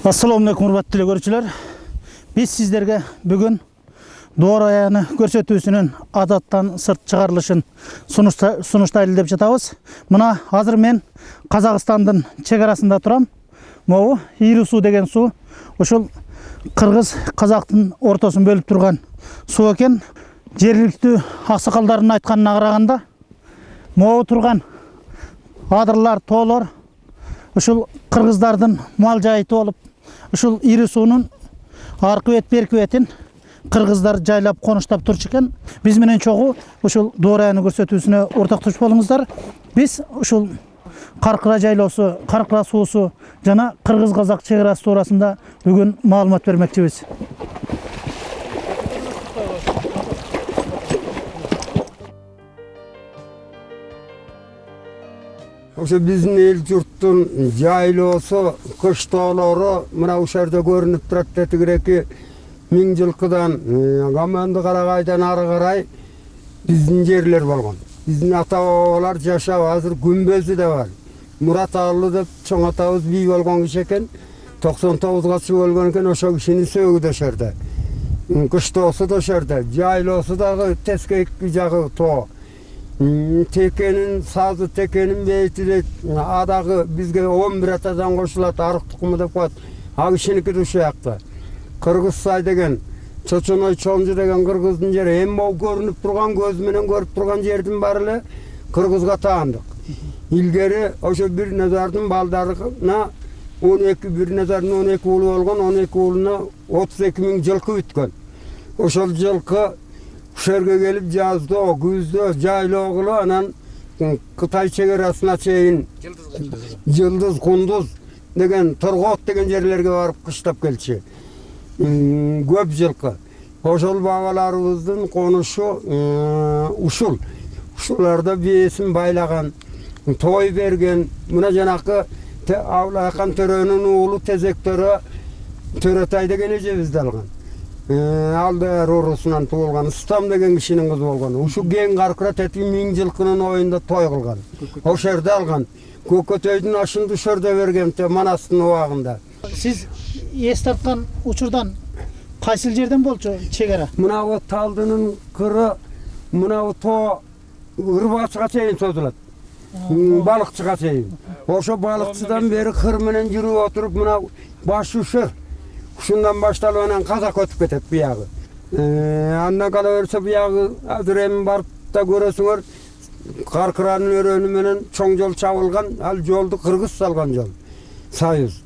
Assalamu alaikum урматтуу көрүүчүлөр. Biz sizlerge bugün doğru ayağını көрсөтүүсүнүн адаттан сырт чыгарылышын сунуштайлы деп жатабыз. Мына азыр мен Казакстандын чек арасында турам. Могу Ири суу деген суу ошол Кыргыз Казактын ортосун бөлүп турган суу экен. Жергиликтүү аксакалдардын айтканына караганда могу турган адырлар, тоолор ушул кыргыздардын мал жайыты болуп, ушул Ири суунун аркы бет берки бетин кыргыздар жайлап конуштап турчу экен. Биз менен чогуу ушул доораяны көрсөтүүсүнө ортоктош болуңуздар. Биз ушул Каркыра жайлоосу, Каркыра суусу жана Кыргыз-Казак чек арасы туурасында бүгүн маалымат бермекчибиз. Ошо биздин эл журттун жайлоосу, кыштоолору мына ушул жерде көрүнүп турат. Тетигиреки 1000 жылкыдан Гаманды Карагайдан ары карай биздин жерлер болгон. Биздин ата бабалар жашап, азыр күмбөзү да бар. Мурат Аалы деп чоң атабыз бий болгон киши экен. 99га чыгып өлгөн экен. Ошол кишинин сөөгү да ошол жерде. Кыштоосу да ошол жерде. Жайлоосу дагы тескейки жагы тоо. Текенин сазы, текенин бейти адагы бизге 11 атадан кошулат, арык тукуму деп коет. Ал кишиники ушул жакта. Кыргызсай деген, Чочоной Чоңжу деген кыргыздын жери эми могу көрүнүп турган, көз менен көрүп турган жердин баары эле кыргызга таандык. Илгери ошо бир назардын балдарына 12 уулу болгон, 12 уулуна 32 000 жылкы бүткөн. Ошол жылкы ушул жерге келип жаздоо, күздө жайлоогулу анан Кытай чек арасына чейин Жылдыз, Кундуз деген, Торгоот деген жерлерге барып кыштап келчү. Көп жылкы. Ошол бабаларыбыздын конушу ушул. Ушуларда биесин байлаган, той берген. Мына жанакы Авлакан төрөнүн уулу Тезектөрө Төрөтай деген эжебизди алган. Алды рурусунан туулган, Ыстам деген кишинин кызы болгон. Ушул кең Каркыра тети 1000 жылкынын оюнда той кылган. Ошол жерде алган. Көкөтөйдүн ашынды ошол жерде берген, Манастын убагында. Siz эс тарткан учурдан кайсыл жерден болчу чек ара? Мына Талдынын кыры, мына тоо Ырбачыга чейин созулат. Балыкчыга чейин. Ошо балыкчыдан бери кыр менен жүрүп отуруп, мына баш ушер. Ушундан башталып анан Казак өтүп кетет буягы. Андан кала берсе буягы азыр эми барып да көрөсүңөр, Каркыранын өрөнү менен чоң жол чабылган, ал жолду кыргыз салган жол. Союз.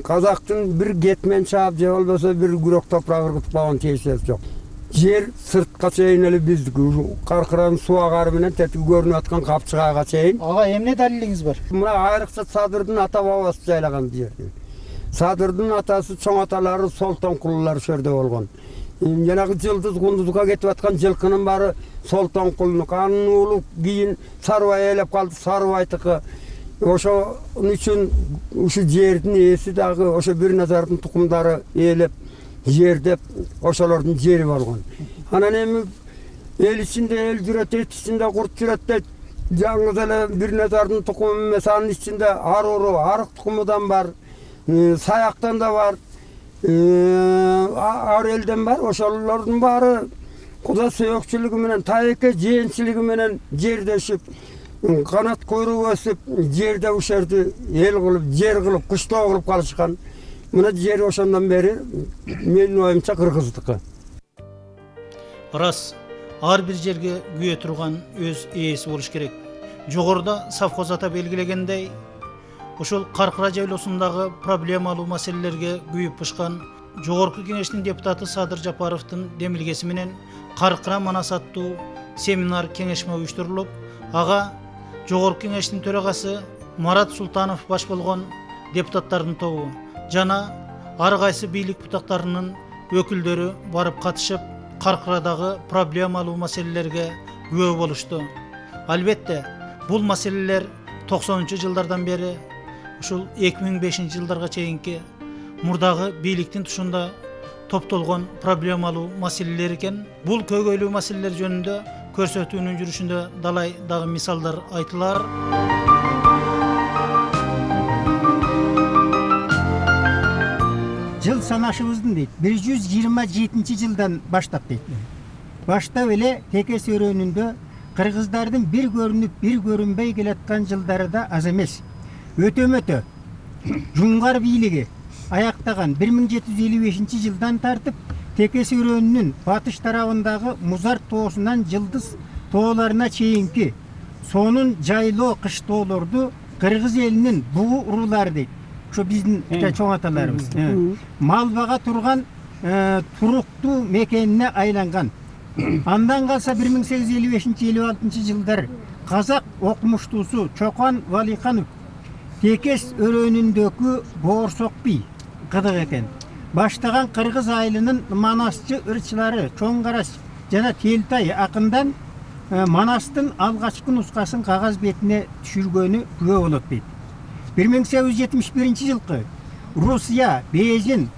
Казактын бир кетмен чаап же болбосо бир күрөк топурак ыргытпаган тиешеси жок. Жер сыртка чейин эле биздики. Каркыранын суу агары менен тетиги көрүнүп аткан Капчыгага чейин. Ага, эмне далилиңиз бар? Мына айрыкча Садырдын ата бабасы жайлаган жер. Садырдын атасы, чоң аталары Солтонкулулар ошол жерде болгон. Жанагы Жылдыз, Кундузга кетип аткан жылкынын баары Солтонкулунук. Анын уулу кийин Сарыбай ээлеп калды, Сарыбайтыкы. Ошон үчүн ушул жердин ээси дагы ошо бир назардын тукумдары ээлеп, жердеп, ошолордун жери болгон. Анан эми эл ичинде эл жүрөт, эт ичинде курт жүрөт дейт. Жаңыз эле бир назардын тукуму эмес, анын ичинде аруру, арык тукумудан бар, саяктан да бар, ар элден бар. Ошолордун баары Куда сөйөкчүлүгү менен, тайеке жээнчилиги менен жердешип, канат куйругу өсүп, жерде ушул жерди эл кылып, жер кылып, кыштоо кылып калышкан. Мына жер ошондон бери менин оюмча кыргыздыкы. Рас, ар бир жерге күйө турган өз ээси болуш керек. Жогоруда совхоз ата белгилегендей, ушул Каркыра жайлоосундагы проблемалуу маселелерге күйүп пышкан Жогорку кеңештин депутаты Садыр Жапаровдун демилгеси менен Каркыра Манас аттуу семинар кеңешме уюштурулуп, ага Жогорку кеңештин төрагасы Марат Султанов баш болгон депутаттардын тобу жана ар кайсы бийлик бутактарынын өкүлдөрү барып катышып, Каркырадагы проблемалуу маселелерге күбө болушту. Албетте, бул маселелер 90-жылдардан бери ушул 2005-жылдарга чейинки мурдагы бийликтин тушунда топтолгон проблемалуу маселелер экен. Бул көйгөйлүү маселелер жөнүндө көрсөтүүнүн жүрүшүндө далай дагы мисалдар айтылар. санашыбыздын дейт 127 жылдан баштап дейт. Баштап эле Текес өрөөнүндө кыргыздардын бир көрүнүп бир көрүнбөй келаткан жылдары да аз эмес. Өтө-мөтө Жуңгар бийлиги аяктаган 1755 жылдан тартып Текес өрөөнүнүн батыш тарабындагы Музар тоосунан Жылдыз тооларына чейинки сонун жайлоо кыштоолорду кыргыз элинин бугу уруулары дейт. Ошо биздин чоң аталарыбыз. Мал бага турган туруктуу мекенине айланган. Андан калса 1855-56 жылдар казак окумуштуусу Чокан Валиханов Текес өрөөнүндөгү Боорсок би кыдык экен. Баштаган кыргыз айылынын манасчы ырчылары Чоң Караш жана Телтай акындан Манастын алгачкы нускасын кагаз бетине түшүргөнү күбө болот дейт. 1871 жылкы Русия Бейжин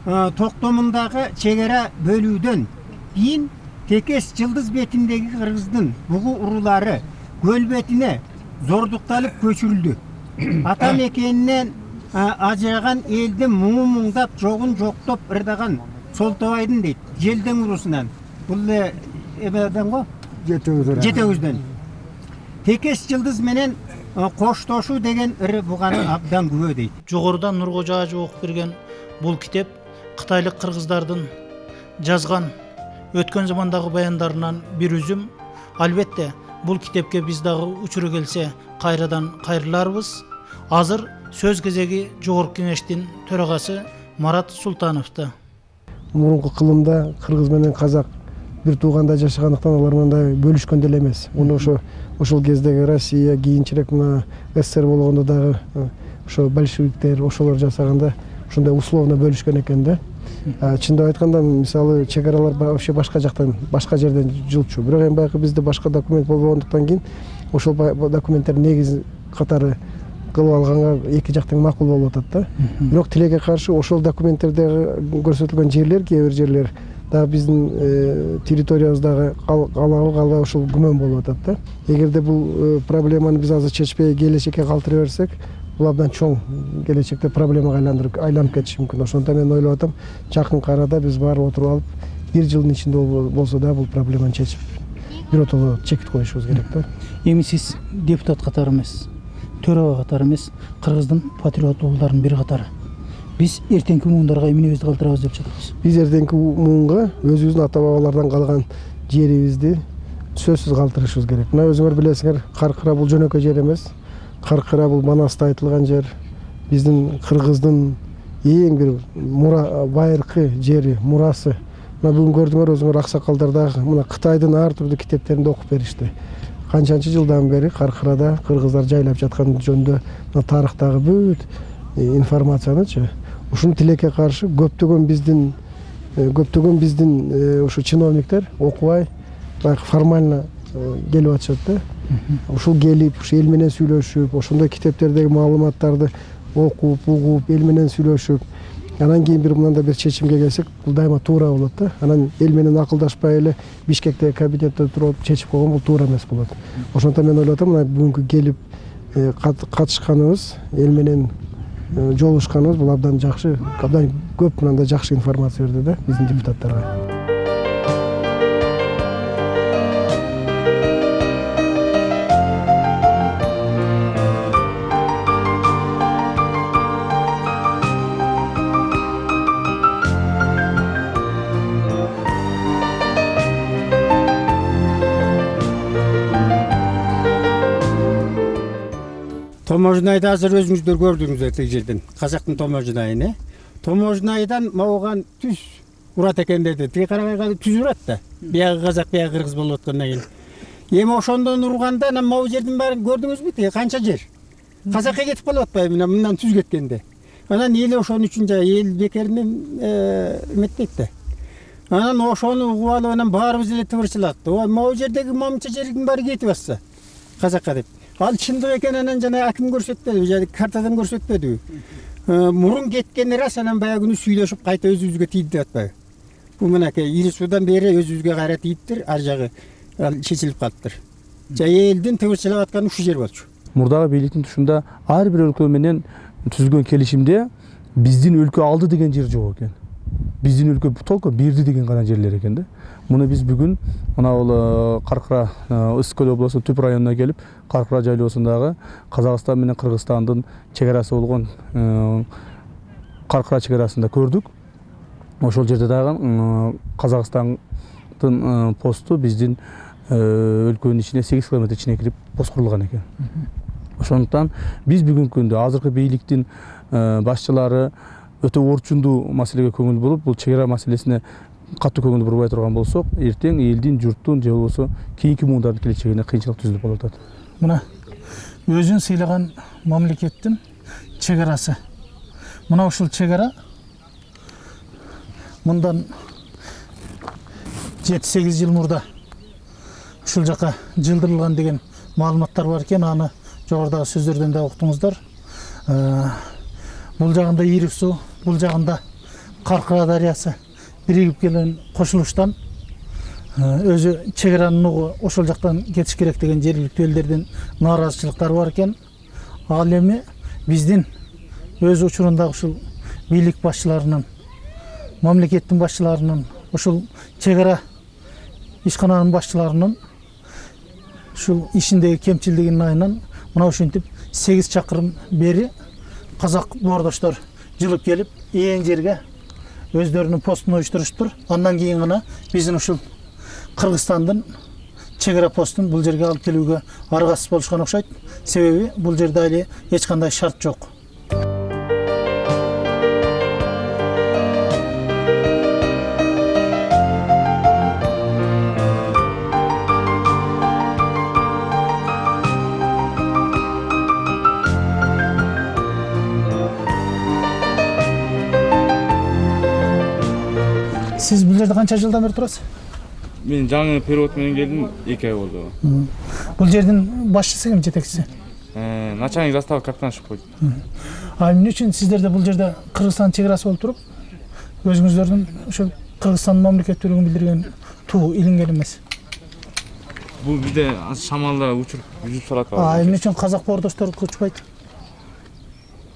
токтомундагы чегара бөлүүдөн кийин Текес Жылдыз бетиндеги кыргыздын бугу уруулары көл бетине зордукталып көчүрүлдү. Ата мекенинен ажыраган элди муңдап жогун жоктоп ырдаган Солтобайдын дейт Желден уруусунан. Бул эбеден го Жетеузден. Текес Жылдыз менен коштошуу деген ыры буганы абдан күбө дейт. Жогоруда Нуркожо Ажы окуп берген бул китеп кытайлык кыргыздардын жазган өткөн замандагы баяндарынан бир үзүм. Албетте бул китепке биз дагы учуру келсе кайрадан кайрыларбыз. Азыр сөз кезеги Жогорку Кеңештин төрагасы Марат Султановдо. Мурунку кылымда кыргыз менен казак бир тууганда жашагандыктан алар мындай бөлүшкөн деле эмес. Муну ошол кездеги Россия, кийинчерээк мына СССР болгондо дагы ошо большевиктер ошолор жасаганда ушундай условно бөлүшкөн экен да. Чындап айтканда мисалы чек аралар вообще башка жактан, башка жерден жылчу. Бирок эми баягы бизде башка документ болбогондуктан кийин ошол документтер негиз катары кылып алганга эки жактың макул болуп атат да. Бирок тилекке каршы ошол документтерде көрсөтүлгөн жерлер, кээ бир жерлер дагы биздин территориябыздагы калабы ошол күмөн болуп атат да. Эгерде бул проблеманы биз азыр чечпей келечекке калтырып берсек, бул абдан чоң келечекте проблемага айланып кетиши мүмкүн. Ошондо мен ойлоп атам, жакын арада биз барып отуруп алып, бир жылдын ичинде болсо да бул проблеманы чечип биротоло чекит коюшубуз керек да. Эми сиз депутат катары эмес, төрага катары эмес, кыргыздын патриот уулдарынын бири катары. Биз эртеңки муундарга эмнебизди калтырабыз деп жатабыз? Биз эртеңки муунга өзүбүздүн ата бабалардан калган жерибизди сөзсүз калтырышыбыз керек. Мына өзүңөр билесиңер, Каркыра бул жөнөкөй жер эмес. Каркыра бул Манаста айтылган жер. Биздин кыргыздын эң бир байыркы жери, мурасы. Мына бүгүн көрдүңөр өзүңөр аксакалдар дагы мына Кытайдын ар түрдүү китептеринде окуп беришти. Канчанчы жылдан бери Каркырада кыргыздар жайлап жаткан жөнүндө мына тарыхтагы бүт информациянычы ушуну тилекке каршы көптөгөн биздин ушу чиновниктер окубай баягы формально келип атышат да. Ушул келип, ушу эл менен сүйлөшүп, ошондой китептердеги маалыматтарды окуп, угуп, эл менен сүйлөшүп, анан кийин бир мындай бир чечимге келсек, бул дайыма туура болот да. Анан эл менен акылдашпай эле Бишкектеги кабинетте туруп чечип койгон бул туура эмес болот. Ошондо мен ойлоп атам, мына бүгүнкү келип катышканыбыз, эл менен жолугушканыбыз бул абдан жакшы, абдан көп мындай жакшы информация берди да биздин депутаттарга. Томожнайды азыр өзүңүздөр көрдүңүздөр тиги жерден. Казактын томожнайын, Томожнайдан могуган түз урат экен деди. Тиги карабай калып түз урат да. Биягы казак, биягы кыргыз болуп аткандан кийин. Эми ошондон урганда анан могу жердин баарын көрдүңүзбү? Тиги канча жер? Казакка кетип калып атпайбы мындан түз кеткенде. Анан эл ошон үчүн эл бекеринен эметтейт да. Анан ошону угуп алып анан баарыбыз эле тыбырчылат. Могу жердеги момча жердин баары кетип атса казакка деп. Ал чындык экен, анан жана аким көрсөтпөдү, жана картадан көрсөтпөдү. Мурун кеткени рас, анан баягы күнү сүйлөшүп кайта өзүбүзгө тийди деп атпайбы. Бул мынакей ири суудан бери өзүбүзгө кайра тийиптир, ар жагы чечилип калыптыр. Элдин тыбырчылап атканы ушул жер болчу. Мурдагы бийликтин тушунда ар бир өлкө менен түзүлгөн келишимде биздин өлкө алды деген жер жок экен. биздин өлкө только берди деген гана жерлер экен да. Муну биз бүгүн мына бул Каркыра Ысык көл облусунун Түп районуна келип, Каркыра жайлоосундагы Казакстан менен Кыргызстандын чек арасы болгон Каркыра чек-арасында көрдүк. Ошол жерде дагы Казакстандын посту биздин өлкөнүн ичине 8 километр ичине кирип пост курулган экен. Ошондуктан биз бүгүнкү күндө азыркы бийликтин башчылары өтө орчундуу маселеге көңүл буруп, бул чек-ара маселесине катуу көңүл бурбай турган болсок, эртең элдин, журттун же болбосо кийинки муундардын келечегине кыйынчылык түзүлүп калып атат. Мына өзүн сыйлаган мамлекеттин чек-арасы. Мына ушул чек-ара мындан 7-8 жыл мурда ушул жака жылдырылган деген маалыматтар бар экен. Аны жогорудагы сөздөрдөн да уктуңуздар. Бул жагында Ирик суу, бул жагында Каркыра дарыясы биригип келген кошулуштан өзү чек-аранын угу ошол жактан кетиш керек деген жергиликтүү элдердин нааразычылыктары бар экен. Ал эми биздин өз учурунда ушул бийлик башчыларынын, мамлекеттин башчыларынын, ушул чек-ара ишкананын башчыларынын ушул ишиндеги кемчилдигинин айынан мына ушинтип 8 чакырым бери казак боордоштор жылып келип, эң жерге өздөрүнүн постун уюштуруштур. Андан кийин гана биздин ушул Кыргызстандын чек-ара постун бул жерге алып келүүгө аргасыз болушкан окшойт. Себеби бул жерде али эч кандай шарт жок. Siz bul жерде канча жылдан бери турасыз? Мен жаңы перевод менен келдим, 2 ай болду. Бул жердин башчысы ким, жетекчиси? Начальник заставы капитан Шукой. Эмне үчүн сиздерде бул жерде Кыргызстан чек-арасы болуп туруп, өзүңүздөрдүн ошо Кыргызстан мамлекеттүүлүгүн билдирген туу илинген эмес? Бул бизде шамалда учуруп жүзүп салат. Эмне үчүн казак боордоштор учпайт?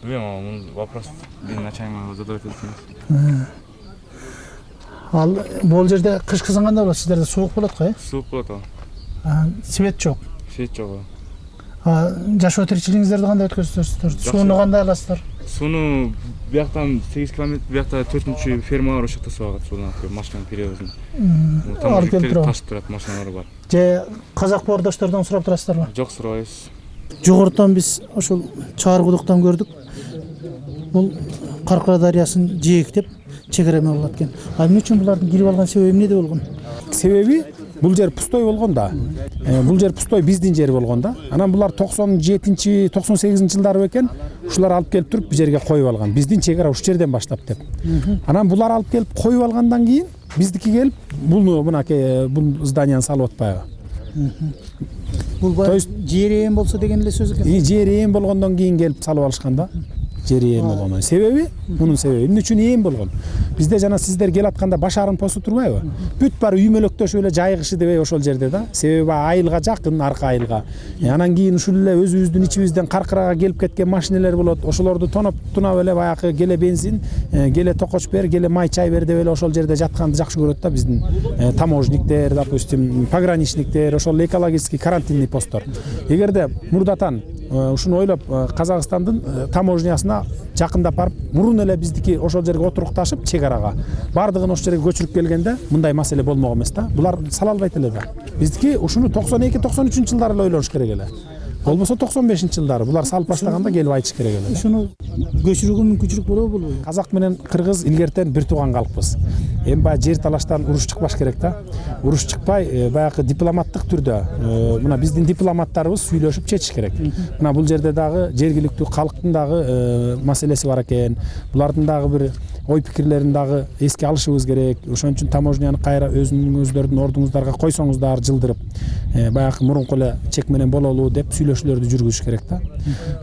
Билбейм, вопрос начальниктан задавать этсеңиз. Ал бул жерде кыш кызганда болот, сиздерде суук болот го, Суук болот ал. Свет жок. Свет жок. Жашоо тиричилигиңиздерди кандай өткөзөсүздөр? Сууну кандай аласыздар? Сууну бияктан 8 километр, биякта 4-чү ферма бар, ошол жакта суу агат, сууну машина перевозун. Алып келип турат. Ташып турат, машиналар бар. Же казак боордоштордон сурап турасыздарбы? Жок, сурабайбыз. Жогорудан биз ошол Чааркудуктан көрдүк. Бул Каркыра дарыясын жээктеп чек-ара болот экен. Эмне үчүн булардын кирип алган себеби эмнеде болгон? Себеби бул жер пустой болгон да. Бул жер пустой биздин жер болгон да. Анан булар 97-98 жылдары экен, ушулар алып келип туруп бул жерге коюп алган. Биздин чек-ара ушул жерден баштап деп. Анан булар алып келип коюп алгандан кийин биздики келип бул мынакей бул зданияны салып атпайбы. Бул жери ээн болсо деген эле сөз экен. Жери ээн болгондон кийин келип салып алышкан да. Жери ээн болгон. Себеби мунун себеби эмне үчүн ээн болгон? Бизде жана сиздер келип атканда Башарын посту турбайбы? Бүт баары үймөлөктөшүп эле жайгышы дебей ошол жерде да. Себеби айылга жакын, арка айылга. Анан кийин ушул эле өзүбүздүн ичибизден Каркырага келип кеткен машинелер болот. Ошолорду тунап эле баягы келе бензин, келе токоч бер, келе май чай бер деп эле ошол жерде жатканды жакшы көрөт да биздин таможниктер, допустим, пограничниктер, ошол экологический карантинный посттор. Эгерде мурдатан ушуну ойлоп Казакстандын таможнясына жакындап барып, мурун эле биздики ошол жерге отурукташып чек-арага бардыгын ошол жерге көчүрүп келгенде мындай маселе болмок эмес да. Булар сала албайт эле да. Биздики ушуну 92-93 жылдары эле ойлош керек эле. Болбосо 95 жылдары булар салып баштаганда келип айтыш керек эле. Ушуну көчүрүүгө мүмкүнчүлүк болобу? Казак менен кыргыз илгертен бир тууган калкпыз. Эми баягы жер талаштан уруш чыкпаш керек да. Уруш чыкпай, баягы дипломаттык түрдө мына биздин дипломаттарыбыз сүйлөшүп чечиш керек. Мына бул жерде дагы жергиликтүү калктын дагы маселеси бар экен. Булардын дагы бир ой пикирлерин дагы эске алышыбыз керек. Ошон үчүн таможняны кайра өзүңүздөрдүн ордуңуздарга койсоңуздар жылдырып, баягы мурунку эле чек менен бололу деп сүйлөшүүлөрдү жүргүзүш керек да.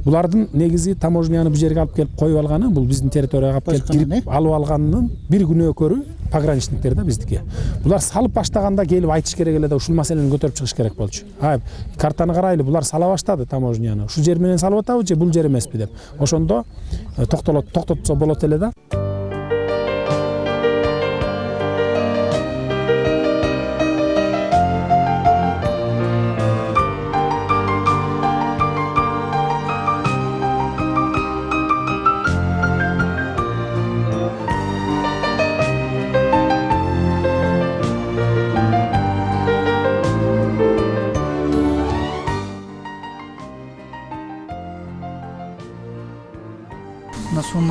Булардын негизи таможняны бул жерге алып келип коюп алганы, бул биздин территорияга алып келип кирип алып алганынын бир күнөөкөрү пограничниктер да биздики. Булар салып баштаганда келип айтыш керек эле да, ушул маселени көтөрүп чыгыш керек болчу. Картаны карайлы, булар сала баштады таможняны. Ушул жер менен салып атабы же бул жер эмеспи деп. Ошондо токтотсо болот эле да.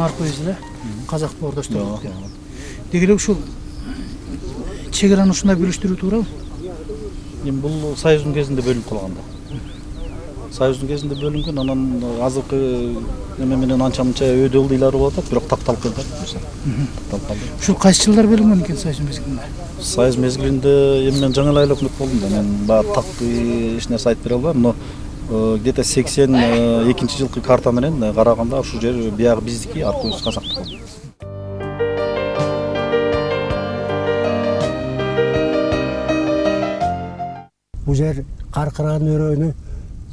аркыбыз эле казак боордоштор. Деги эле ушул чек араны ушундай бөлүштүрүү туурабы? Эми бул Союздун кезинде бөлүнүп калган да. Союздун кезинде бөлүнгөн, анан азыркы эме менен анча мынча өйдө ылдыйлары болуп атат, бирок такталып калды. Такталып калды. Ушул кайсы жылдар бөлүнгөн экен Союз мезгилинде? Союз мезгилинде эми мен жаңы эле өкмөт болдум да. Мен баягы так эч нерсе айтып бере албайм, но где-то 82-жылкы карта менен караганда ушул жер биягы биздики, аркыбыз казактыкы. Бул жер Каркыран өрөөнү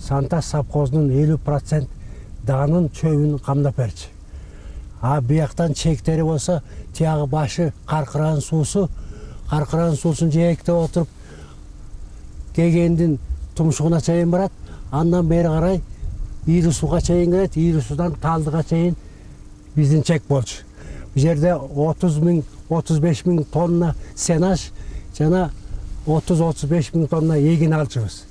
Санташ совхозунун 50% данын чөбүн камдап берчү. А бияктан чектери болсо, тиягы башы Каркыран суусу, Каркыран суусун жээктеп отуруп Кегендин тумшугуна чейин барат. Андан бери карай Ийри сууга чейин келет, Ийри суудан Талдыга чейин биздин чек болчу. Бул жерде 30-35 миң тонна сенаж жана 30-35 миң тонна эгин алчубуз.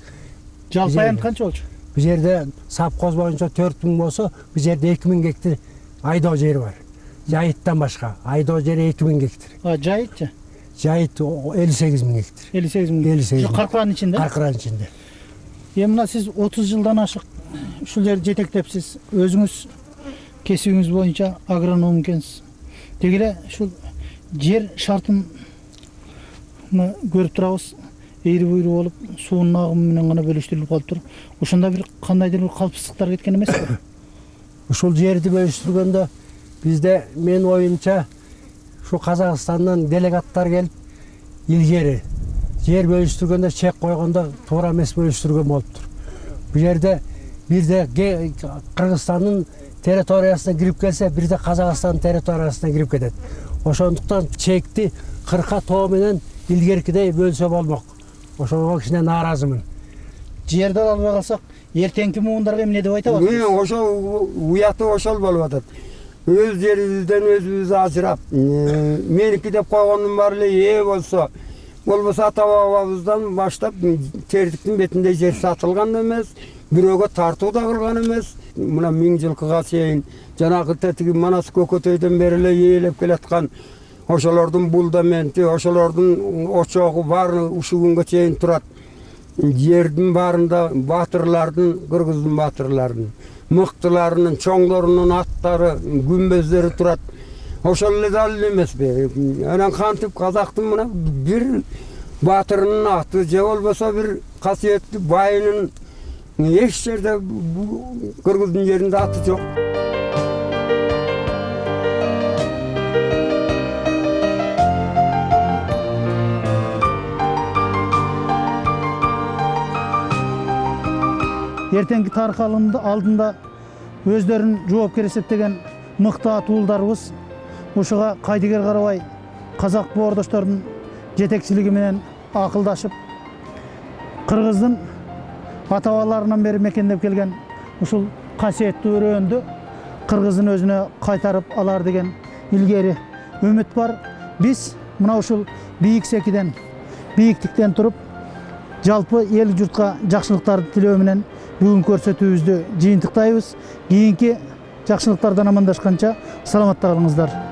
Жалпы аянт канча болчу? Бул жерде совхоз боюнча 4 миң болсо, бул жерде 2 миң гектар айдоо жери бар. Жайыттан башка айдоо жери 2 миң гектар. Жайытчы? Жайыт 58 миң гектар. 58 миң. 58. Каркыранын ичинде? Каркыранын ичинде. Эми мына сиз 30 жылдан ашык ушул жерди жетектепсиз. Өзүңүз кесибиңиз боюнча агроном экенсиз. Деги эле ушул жер шартын көрүп турабыз. Эйри буйру болуп, суунун агымы менен гана бөлүштүрүлүп калыптыр. Ошондо бир кандайдыр бир калпсыздыктар кеткен эмеспи? Ушул жерди бөлүштүргөндө бизде мен оюмча ушу Казакстандан делегаттар келип, илгери жер бөлүштүргөндө чек койгондо туура эмес бөлүштүргөн болуптур. Бул жерде бирде Кыргызстандын территориясына кирип келсе, бирде Казакстандын территориясына кирип кетет. Ошондуктан чекти 40 тоо менен илгеркидей бөлсө болмок. Ошого кичине нааразымын. Жерди албай калсак, эртеңки муундарга эмне деп айта аласыз? Мен ошол уяты ошол болуп атат. Өз жерибизден өзүбүз ажырап, меники деп койгондун баары эле болсо, болбосо ата-бабабыздан баштап тердиктин бетинде жер сатылган эмес, бирөөгө тартуу да кылган эмес. Мына 1000 жылкыга чейин жанагы тетиги Манас Көкөтөйдөн бери эле ээлеп келаткан ошолордун булдаменти, ошолордун очогу баары ушул күнгө чейин турат. Жердин баарында батырлардын, кыргыздын батырларынын, мыктыларынын, чоңдорунун аттары, күмбөздөрү турат. Ошол эле дал эмеспи? Анан кантип казактын мына бир батырынын аты же болбосо бир касиеттүү байынын эч жерде кыргыздын жеринде аты жок. Эртеңки тарых алдында өздөрүн жоопкер эсептеген мыкты атуулдарыбыз ушуга кайдыгер карабай казак боордоштордун жетекчилиги менен акылдашып, кыргыздын ата-бабаларынан бери мекендеп келген ушул касиеттүү өрөөндү кыргыздын өзүнө кайтарып алар деген илгери үмүт бар. Биз мына ушул бийик секиден, бийиктиктен туруп, жалпы эл журтка жакшылыктарды тилөө менен бүгүн көрсөтүүбүздү жыйынтыктайбыз. Кийинки жакшылыктардан амандашканча саламатта калыңыздар.